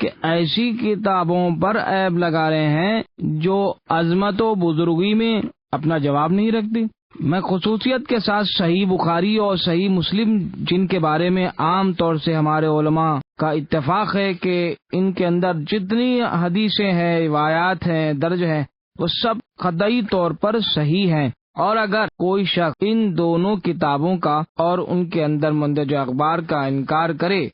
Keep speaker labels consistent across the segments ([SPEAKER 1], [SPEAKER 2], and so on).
[SPEAKER 1] کہ ایسی کتابوں پر عیب لگا رہے ہیں جو عظمت و بزرگی میں اپنا جواب نہیں رکھتی۔ میں خصوصیت کے ساتھ صحیح بخاری اور صحیح مسلم، جن کے بارے میں عام طور سے ہمارے علماء کا اتفاق ہے کہ ان کے اندر جتنی حدیثیں ہیں، روایات ہیں، درج ہیں، وہ سب قطعی طور پر صحیح ہیں۔ اور اگر کوئی شخص ان دونوں کتابوں کا اور ان کے اندر مندرجہ اخبار کا انکار کرے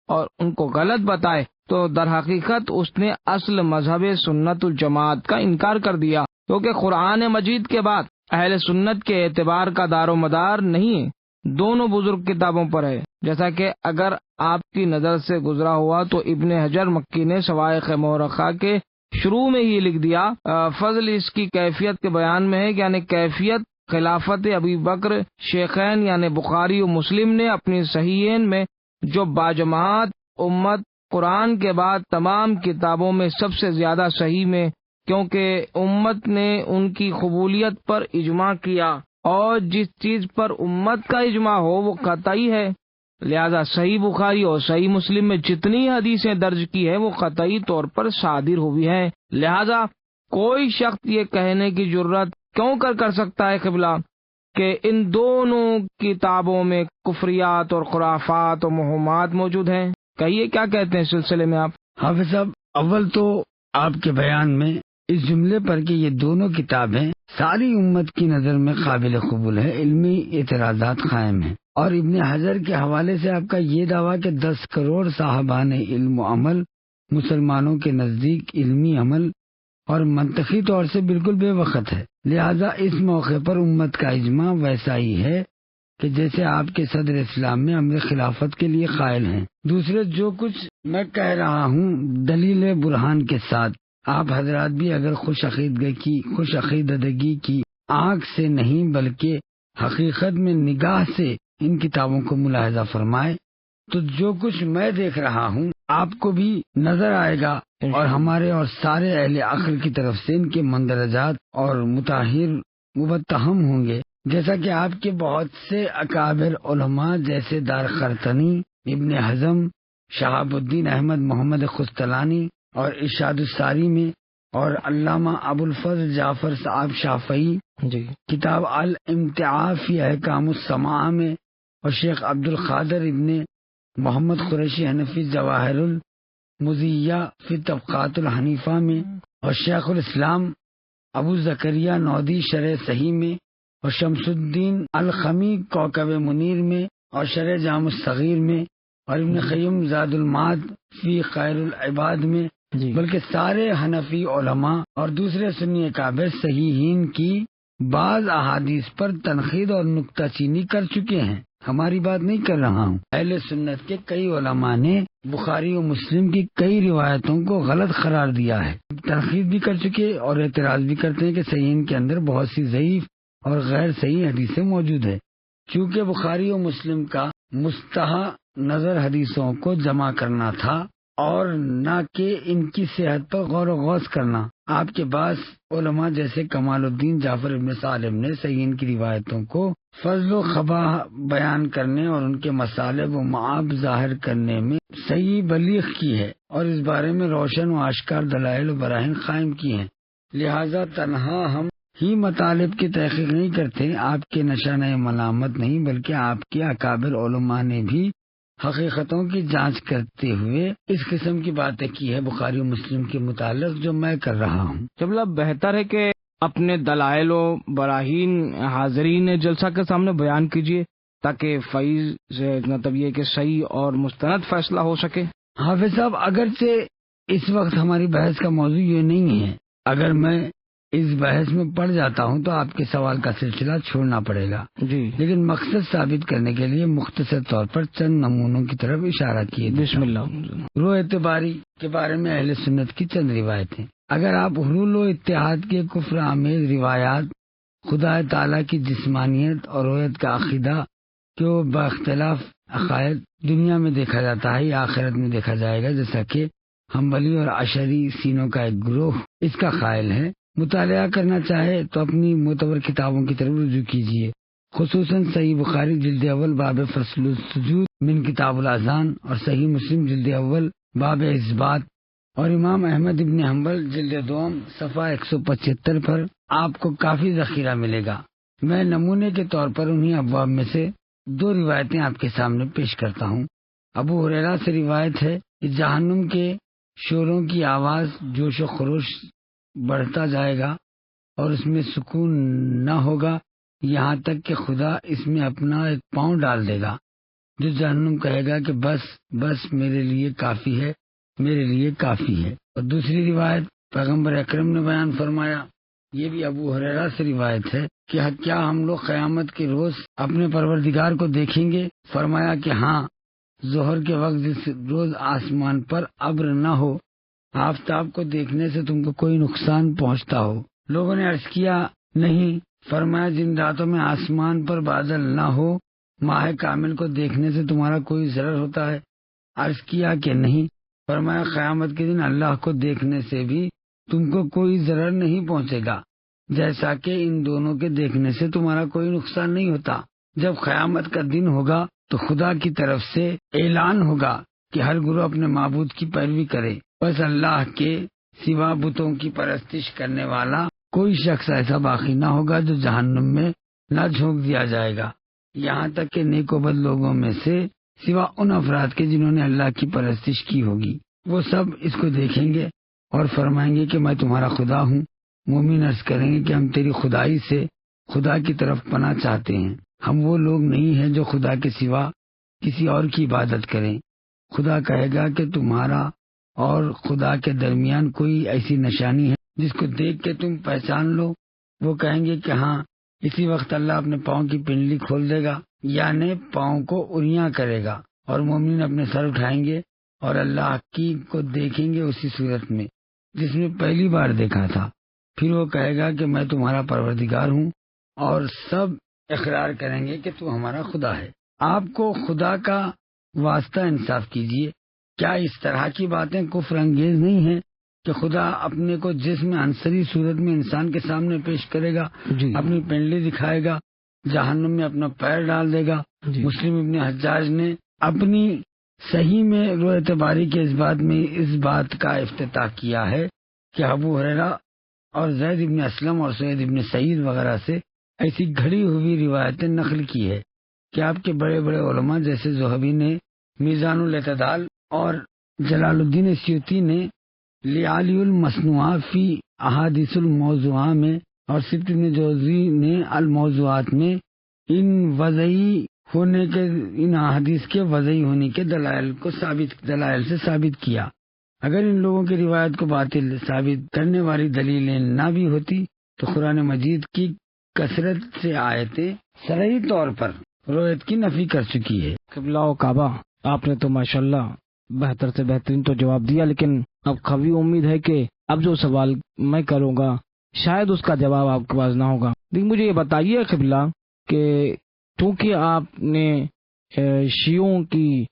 [SPEAKER 1] اور ان کو غلط بتائے تو در حقیقت اس نے اصل مذہب سنت الجماعت کا انکار کر دیا، کیونکہ قرآن مجید کے بعد اہل سنت کے اعتبار کا دار و مدار نہیں ہے، دونوں بزرگ کتابوں پر ہے۔ جیسا کہ اگر آپ کی نظر سے گزرا ہوا تو ابن حجر مکی نے صواعق مورخہ کے شروع میں ہی لکھ دیا، فضل اس کی کیفیت کے بیان میں ہے، یعنی کیفیت خلافت ابی بکر شیخین یعنی بخاری و مسلم نے اپنی صحیحین میں جو باجماعت امت قرآن کے بعد تمام کتابوں میں سب سے زیادہ صحیح میں، کیونکہ امت نے ان کی قبولیت پر اجماع کیا، اور جس چیز پر امت کا اجماع ہو وہ قطعی ہے، لہذا صحیح بخاری اور صحیح مسلم میں جتنی حدیثیں درج کی ہے وہ قطعی طور پر صادر ہوئی ہیں۔ لہذا کوئی شخص یہ کہنے کی جرت کیوں کر سکتا ہے قبلہ کہ ان دونوں کتابوں میں کفریات اور خرافات اور موہومات موجود ہیں؟ کہیے کیا کہتے ہیں اس سلسلے میں آپ؟
[SPEAKER 2] حافظ صاحب، اول تو آپ کے بیان میں اس جملے پر کہ یہ دونوں کتابیں ساری امت کی نظر میں قابل قبول ہے، علمی اعتراضات قائم ہیں، اور ابن حجر کے حوالے سے آپ کا یہ دعویٰ کہ 10 کروڑ صاحبان علم و عمل مسلمانوں کے نزدیک علمی عمل اور منطقی طور سے بالکل بے وقت ہے، لہذا اس موقع پر امت کا اجماع ویسا ہی ہے کہ جیسے آپ کے صدر اسلام میں امر خلافت کے لیے قائل ہیں۔ دوسرے، جو کچھ میں کہہ رہا ہوں دلیل برہان کے ساتھ، آپ حضرات بھی اگر خوش عقیدگی کی آنکھ سے نہیں بلکہ حقیقت میں نگاہ سے ان کتابوں کو ملاحظہ فرمائے تو جو کچھ میں دیکھ رہا ہوں آپ کو بھی نظر آئے گا، اور ہمارے اور سارے اہل عقل کی طرف سے ان کے مندرجات اور مطہر مبتہم ہوں گے، جیسا کہ آپ کے بہت سے اکابر علماء جیسے دارقطنی، ابن حزم، شہاب الدین احمد محمد قسطلانی اور ارشاد الساری میں، اور علامہ ابو الفضل جعفر صاحب شافعی کتاب الامتعاء فی احکام السماع میں، اور شیخ عبد القادر ابن محمد قریشی حنفی جواہر المزیہ فی طبقات الحنیفہ میں، اور شیخ الاسلام ابو زکریا نودی شرح صحیح میں، اور شمس الدین الخمی کوكب منیر میں، اور شرح جامع الصغیر میں، اور ابن قیم زاد المعاد فی خیر العباد میں، بلکہ سارے حنفی علماء اور دوسرے سنی اکابر صحیحین کی بعض احادیث پر تنقید اور نکتہ چینی کر چکے ہیں۔ ہماری بات نہیں کر رہا ہوں، اہل سنت کے کئی علماء نے بخاری و مسلم کی کئی روایتوں کو غلط قرار دیا ہے، تنقید بھی کر چکے اور اعتراض بھی کرتے ہیں کہ صحیحین کے اندر بہت سی ضعیف اور غیر صحیح حدیثیں موجود ہیں۔ چونکہ بخاری و مسلم کا مستحا نظر حدیثوں کو جمع کرنا تھا اور نہ کہ ان کی صحت پر غور و غوص کرنا، آپ کے بعض علماء جیسے کمال الدین جعفر ابن سالم نے صحیحین کی روایتوں کو فضل و قباح بیان کرنے اور ان کے مصالح و معاب ظاہر کرنے میں صحیح بلیغ کی ہے، اور اس بارے میں روشن و آشکار دلائل و براہین قائم کی ہیں۔ لہذا تنہا ہم ہی مطالب کی تحقیق نہیں کرتے، آپ کے نشانہ ملامت نہیں بلکہ آپ کے اکابر علماء نے بھی حقیقتوں کی جانچ کرتے ہوئے اس قسم کی باتیں کی ہے بخاری و مسلم کے متعلق جو میں کر رہا ہوں۔
[SPEAKER 1] جب بہتر ہے کہ اپنے دلائل و براہین حاضرین جلسہ کے سامنے بیان کیجیے تاکہ فیض سے مطلب یہ کہ صحیح اور مستند فیصلہ ہو سکے۔
[SPEAKER 2] حافظ صاحب، اگرچہ اس وقت ہماری بحث کا موضوع یہ نہیں ہے، اگر میں اس بحث میں پڑ جاتا ہوں تو آپ کے سوال کا سلسلہ چھوڑنا پڑے گا، لیکن مقصد ثابت کرنے کے لیے مختصر طور پر چند نمونوں کی طرف اشارہ کیے۔
[SPEAKER 1] بسم اللہ۔
[SPEAKER 2] روح اعتباری کے بارے میں اہل سنت کی چند روایتیں۔ اگر آپ حلول و اتحاد کے کفر آمیز روایات، خدا تعالیٰ کی جسمانیت اور رویت کا عقیدہ جو باختلاف عقائد دنیا میں دیکھا جاتا ہے یا آخرت میں دیکھا جائے گا، جیسا کہ حنبلی اور اشعری سینوں کا ایک گروہ اس کا قائل ہے، مطالعہ کرنا چاہے تو اپنی معتبر کتابوں کی طرف رجوع کیجیے، خصوصاً صحیح بخاری جلد اول باب فصل السجود من کتاب الاذان، اور صحیح مسلم جلد اول باب اثبات اور امام احمد ابن حنبل جلد دوم صفحہ 175 پر آپ کو کافی ذخیرہ ملے گا۔ میں نمونے کے طور پر انہی ابواب میں سے 2 روایتیں آپ کے سامنے پیش کرتا ہوں۔ ابو ہریرہ سے روایت ہے کہ جہنم کے شوروں کی آواز جوش و خروش بڑھتا جائے گا اور اس میں سکون نہ ہوگا یہاں تک کہ خدا اس میں اپنا ایک پاؤں ڈال دے گا، جو جہنم کہے گا کہ بس بس میرے لیے کافی ہے، میرے لیے کافی ہے۔ اور دوسری روایت پیغمبر اکرم نے بیان فرمایا، یہ بھی ابو ہریرہ سے روایت ہے کہ کیا ہم لوگ قیامت کے روز اپنے پروردگار کو دیکھیں گے؟ فرمایا کہ ہاں، ظہر کے وقت جس روز آسمان پر ابر نہ ہو، آفتاب کو دیکھنے سے تم کو کوئی نقصان پہنچتا ہو۔ لوگوں نے عرض کیا نہیں۔ فرمایا جن راتوں میں آسمان پر بادل نہ ہو، ماہ کامل کو دیکھنے سے تمہارا کوئی ضرر ہوتا ہے؟ عرض کیا کہ نہیں۔ فرمایا قیامت کے دن اللہ کو دیکھنے سے بھی تم کو کوئی ضرر نہیں پہنچے گا، جیسا کہ ان دونوں کے دیکھنے سے تمہارا کوئی نقصان نہیں ہوتا۔ جب قیامت کا دن ہوگا تو خدا کی طرف سے اعلان ہوگا کہ ہر گروہ اپنے معبود کی پیروی کرے، بس اللہ کے سوا بتوں کی پرستش کرنے والا کوئی شخص ایسا باقی نہ ہوگا جو جہنم میں نہ جھونک دیا جائے گا، یہاں تک کہ نیک و بد لوگوں میں سے سوا ان افراد کے جنہوں نے اللہ کی پرستش کی ہوگی۔ وہ سب اس کو دیکھیں گے اور فرمائیں گے کہ میں تمہارا خدا ہوں۔ مومن عرض کریں گے کہ ہم تیری خدائی سے خدا کی طرف پناہ چاہتے ہیں، ہم وہ لوگ نہیں ہیں جو خدا کے سوا کسی اور کی عبادت کریں۔ خدا کہے گا کہ تمہارا اور خدا کے درمیان کوئی ایسی نشانی ہے جس کو دیکھ کے تم پہچان لو؟ وہ کہیں گے کہ ہاں۔ اسی وقت اللہ اپنے پاؤں کی پنڈلی کھول دے گا، یعنی پاؤں کو اریاں کرے گا، اور مومن اپنے سر اٹھائیں گے اور اللہ کی کو دیکھیں گے اسی صورت میں جس میں پہلی بار دیکھا تھا۔ پھر وہ کہے گا کہ میں تمہارا پروردگار ہوں، اور سب اقرار کریں گے کہ تو ہمارا خدا ہے۔ آپ کو خدا کا واسطہ انصاف کیجیے، کیا اس طرح کی باتیں کفر انگیز نہیں ہیں کہ خدا اپنے کو جسم عنصری صورت میں انسان کے سامنے پیش کرے گا، اپنی پنڈلی دکھائے گا، جہنم میں اپنا پیر ڈال دے گا؟ مسلم ابن حجاج نے اپنی صحیح میں رو اعتباری کے اس بات کا افتتاح کیا ہے کہ ابو ہریرہ اور زید ابن اسلم اور سعید ابن سعید وغیرہ سے ایسی گھڑی ہوئی روایتیں نقل کی ہے کہ آپ کے بڑے بڑے علماء جیسے زہبی نے میزان الاعتدال اور جلال الدین سیوطی نے لیالی المصنوعات فی احادیث الموضوعہ میں اور سبت ابن جوزی نے الموضوعات میں ان احادیث کے وضعی ہونے کے دلائل سے ثابت کیا۔ اگر ان لوگوں کی روایت کو باطل ثابت کرنے والی دلیلیں نہ بھی ہوتی تو قرآن مجید کی کثرت سے آیتیں صریح طور پر روایت کی نفی کر چکی ہے۔
[SPEAKER 1] قبلہ و کعبہ، آپ نے تو ماشاءاللہ بہتر سے بہترین تو جواب دیا، لیکن اب قوی امید ہے کہ اب جو سوال میں کروں گا شاید اس کا جواب آپ کے پاس نہ ہوگا۔ لیکن مجھے یہ بتائیے قبلہ کہ چونکہ آپ نے شیعوں کی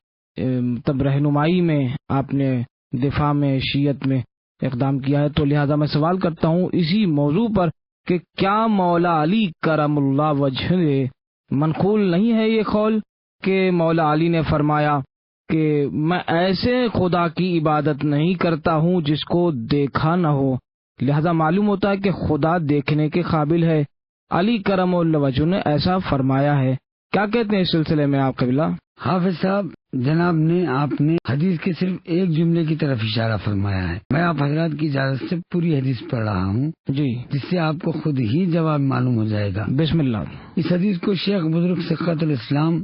[SPEAKER 1] تب رہنمائی میں آپ نے دفاع میں شیعت میں اقدام کیا ہے، تو لہذا میں سوال کرتا ہوں اسی موضوع پر کہ کیا مولا علی کرم اللہ وجہ منقول نہیں ہے یہ قول کہ مولا علی نے فرمایا کہ میں ایسے خدا کی عبادت نہیں کرتا ہوں جس کو دیکھا نہ ہو، لہذا معلوم ہوتا ہے کہ خدا دیکھنے کے قابل ہے، علی کرم اللہ وجہ نے ایسا فرمایا ہے۔ کیا کہتے ہیں اس سلسلے میں آپ قبلہ؟
[SPEAKER 2] حافظ صاحب، جناب نے آپ نے حدیث کے صرف ایک جملے کی طرف اشارہ فرمایا ہے۔ میں آپ حضرات کی اجازت سے پوری حدیث پڑھ رہا ہوں
[SPEAKER 1] جی،
[SPEAKER 2] جس سے آپ کو خود ہی جواب معلوم ہو جائے گا۔
[SPEAKER 1] بسم اللہ۔
[SPEAKER 2] اس حدیث کو شیخ بزرگ ثقۃ الاسلام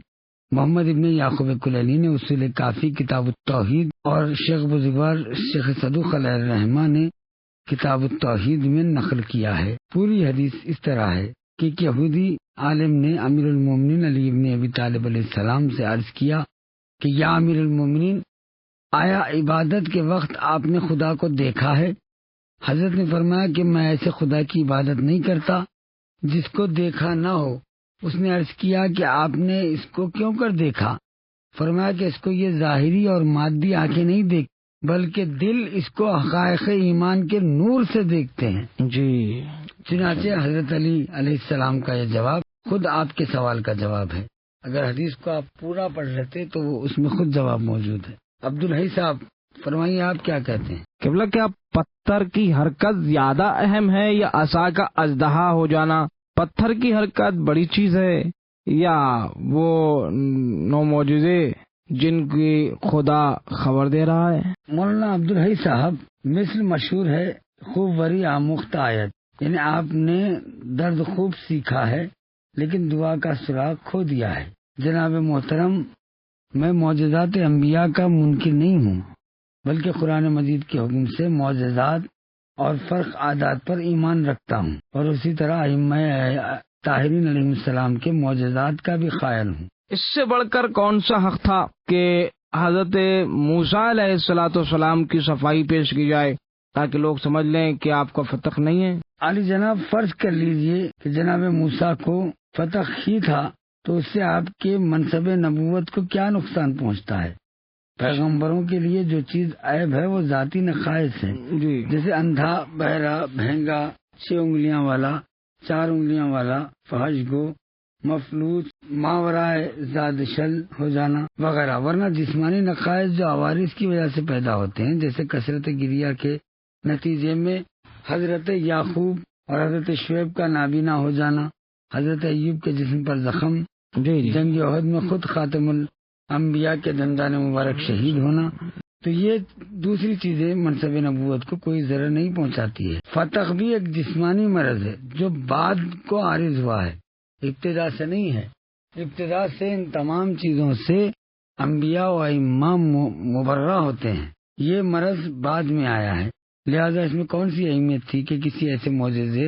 [SPEAKER 2] محمد ابن یعقوب کلیلی نے اصول کافی کتاب التوحید اور شیخ بزرگوار شیخ صدوق علیہ الرحمہ نے کتاب التوحید میں نقل کیا ہے۔ پوری حدیث اس طرح ہے کہ ایک یہودی عالم نے امیر المومنین علی ابن ابی طالب علیہ السلام سے عرض کیا کہ یا امیر المومنین، آیا عبادت کے وقت آپ نے خدا کو دیکھا ہے؟ حضرت نے فرمایا کہ میں ایسے خدا کی عبادت نہیں کرتا جس کو دیکھا نہ ہو۔ اس نے عرض کیا کہ آپ نے اس کو کیوں کر دیکھا؟ فرمایا کہ اس کو یہ ظاہری اور مادی آنکھیں نہیں دیکھ بلکہ دل اس کو حقائق ایمان کے نور سے دیکھتے ہیں۔
[SPEAKER 1] جی،
[SPEAKER 2] چنانچہ حضرت علی علیہ السلام کا یہ جواب خود آپ کے سوال کا جواب ہے۔ اگر حدیث کو آپ پورا پڑھ لیتے تو وہ اس میں خود جواب موجود ہے۔ عبدالحی صاحب فرمائیے آپ کیا کہتے ہیں؟
[SPEAKER 1] قبلہ کیا پتھر کی حرکت زیادہ اہم ہے یا عصا کا اژدہا ہو جانا؟ پتھر کی حرکت بڑی چیز ہے یا وہ نو معجزے جن کی خدا خبر دے رہا ہے؟
[SPEAKER 2] مولانا عبدالحی صاحب، مثل مشہور ہے خوب وری آموختہ آیت، یعنی آپ نے درد خوب سیکھا ہے لیکن دعا کا سراغ کھو دیا ہے۔ جناب محترم، میں معجزات انبیاء کا منکر نہیں ہوں، بلکہ قرآن مجید کے حکم سے معجزات اور فرق عادات پر ایمان رکھتا ہوں، اور اسی طرح ائمہ طاہرین علیہ السلام کے معجزات کا بھی قائل ہوں۔
[SPEAKER 1] اس سے بڑھ کر کون سا حق تھا کہ حضرت موسیٰ علیہ السلام کی صفائی پیش کی جائے تاکہ لوگ سمجھ لیں کہ آپ کا فتح نہیں ہے؟
[SPEAKER 2] علی جناب، فرض کر لیجئے کہ جناب موسیٰ کو فتح ہی تھا تو اس سے آپ کے منصب نبوت کو کیا نقصان پہنچتا ہے؟ پیغمبروں کے لیے جو چیز عیب ہے وہ ذاتی نقائص ہے، جیسے اندھا، بہرا، بہنگا، 6 انگلیاں والا، 4 انگلیاں والا، فحش گو، مفلوج، ماورائے زادشل ہو جانا وغیرہ، ورنہ جسمانی نقائص جو عوارض کی وجہ سے پیدا ہوتے ہیں، جیسے کثرت گریہ کے نتیجے میں حضرت یعقوب اور حضرت شعیب کا نابینا ہو جانا، حضرت ایوب کے جسم پر زخم، جنگ احد میں خود خاتم الانبیاء کے دندان مبارک شہید ہونا، تو یہ دوسری چیزیں منصب نبوت کو کوئی ضرر نہیں پہنچاتی ہے۔ فتح بھی ایک جسمانی مرض ہے جو بعد کو عارض ہوا ہے، ابتدا سے نہیں ہے۔ ابتدا سے ان تمام چیزوں سے انبیاء و ائمہ مبرہ ہوتے ہیں، یہ مرض بعد میں آیا ہے، لہذا اس میں کون سی اہمیت تھی کہ کسی ایسے معجزے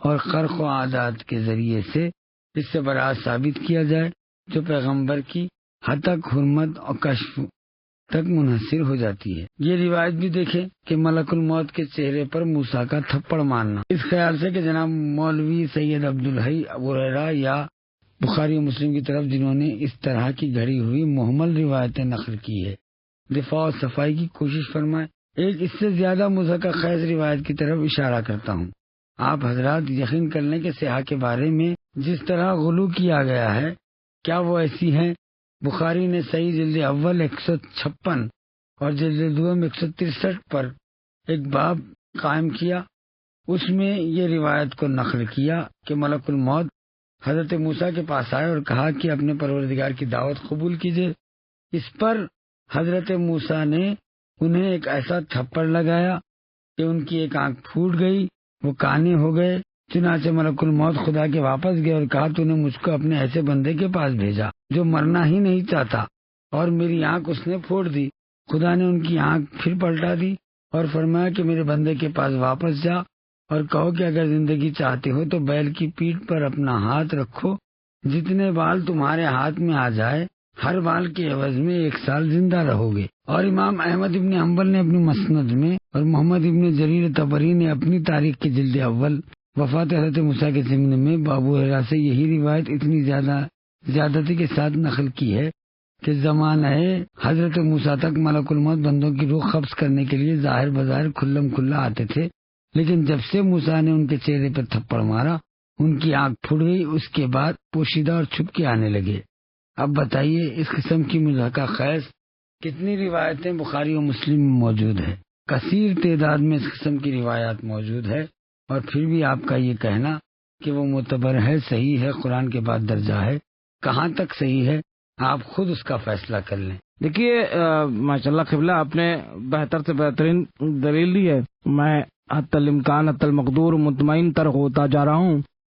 [SPEAKER 2] اور خرق و عادات کے ذریعے سے اس سے برات ثابت کیا جائے جو پیغمبر کی حتک، حرمت اور کشف تک منحصر ہو جاتی ہے۔ یہ روایت بھی دیکھیں کہ ملک الموت کے چہرے پر موسیٰ کا تھپڑ مارنا، اس خیال سے کہ جناب مولوی سید عبدالحی ابو ہریرہ یا بخاری و مسلم کی طرف جنہوں نے اس طرح کی گھڑی ہوئی محمل روایتیں نقل کی ہے، دفاع و صفائی کی کوشش فرمائے۔ ایک اس سے زیادہ مضحکہ خیز روایت کی طرف اشارہ کرتا ہوں۔ آپ حضرات یقین کر لیں کہ سیاح کے بارے میں جس طرح غلو کیا گیا ہے، کیا وہ ایسی ہیں؟ بخاری نے صحیح جلد اول 156 اور جلد دوم 163 پر ایک باب قائم کیا، اس میں یہ روایت کو نقل کیا کہ ملک الموت حضرت موسیٰ کے پاس آئے اور کہا کہ اپنے پروردگار کی دعوت قبول کیجیے۔ اس پر حضرت موسیٰ نے انہیں ایک ایسا تھپڑ لگایا کہ ان کی ایک آنکھ پھوٹ گئی، وہ کانے ہو گئے۔ چنانچہ ملک الموت خدا کے واپس گئے اور کہا، تو نے مجھ کو اپنے ایسے بندے کے پاس بھیجا جو مرنا ہی نہیں چاہتا، اور میری آنکھ اس نے پھوڑ دی۔ خدا نے ان کی آنکھ پھر پلٹا دی اور فرمایا کہ میرے بندے کے پاس واپس جا اور کہو کہ اگر زندگی چاہتے ہو تو بیل کی پیٹھ پر اپنا ہاتھ رکھو، جتنے بال تمہارے ہاتھ میں آ جائے ہر بال کے عوض میں 1 سال زندہ رہو گے۔ اور امام احمد ابن حنبل نے اپنی مسند میں اور محمد ابن جریر طبری نے اپنی تاریخ کے جلد اول وفات حضرت موسیٰ کے ضمن میں ابو ہریرہ سے یہی روایت اتنی زیادتی کے ساتھ نقل کی ہے کہ زمانہ حضرت موسیٰ تک ملک الموت بندوں کی روح قبض کرنے کے لیے ظاہر بظاہر کھلم کھلا آتے تھے، لیکن جب سے موسیٰ نے ان کے چہرے پر تھپڑ مارا ان کی آنکھ پھٹ گئی، اس کے بعد پوشیدہ اور چھپ کے آنے لگے۔ اب بتائیے اس قسم کی مضحکہ خیز کتنی روایتیں بخاری و مسلم میں موجود ہے، کثیر تعداد میں اس قسم کی روایات موجود ہے، اور پھر بھی آپ کا یہ کہنا کہ وہ معتبر ہے، صحیح ہے، قرآن کے بعد درجہ ہے، کہاں تک صحیح ہے آپ خود اس کا فیصلہ کر لیں۔
[SPEAKER 1] دیکھیے ماشاء اللہ قبلہ آپ نے بہتر سے بہترین دلیل دی ہے، میں حتی الامکان حتی المقدور مطمئن تر ہوتا جا رہا ہوں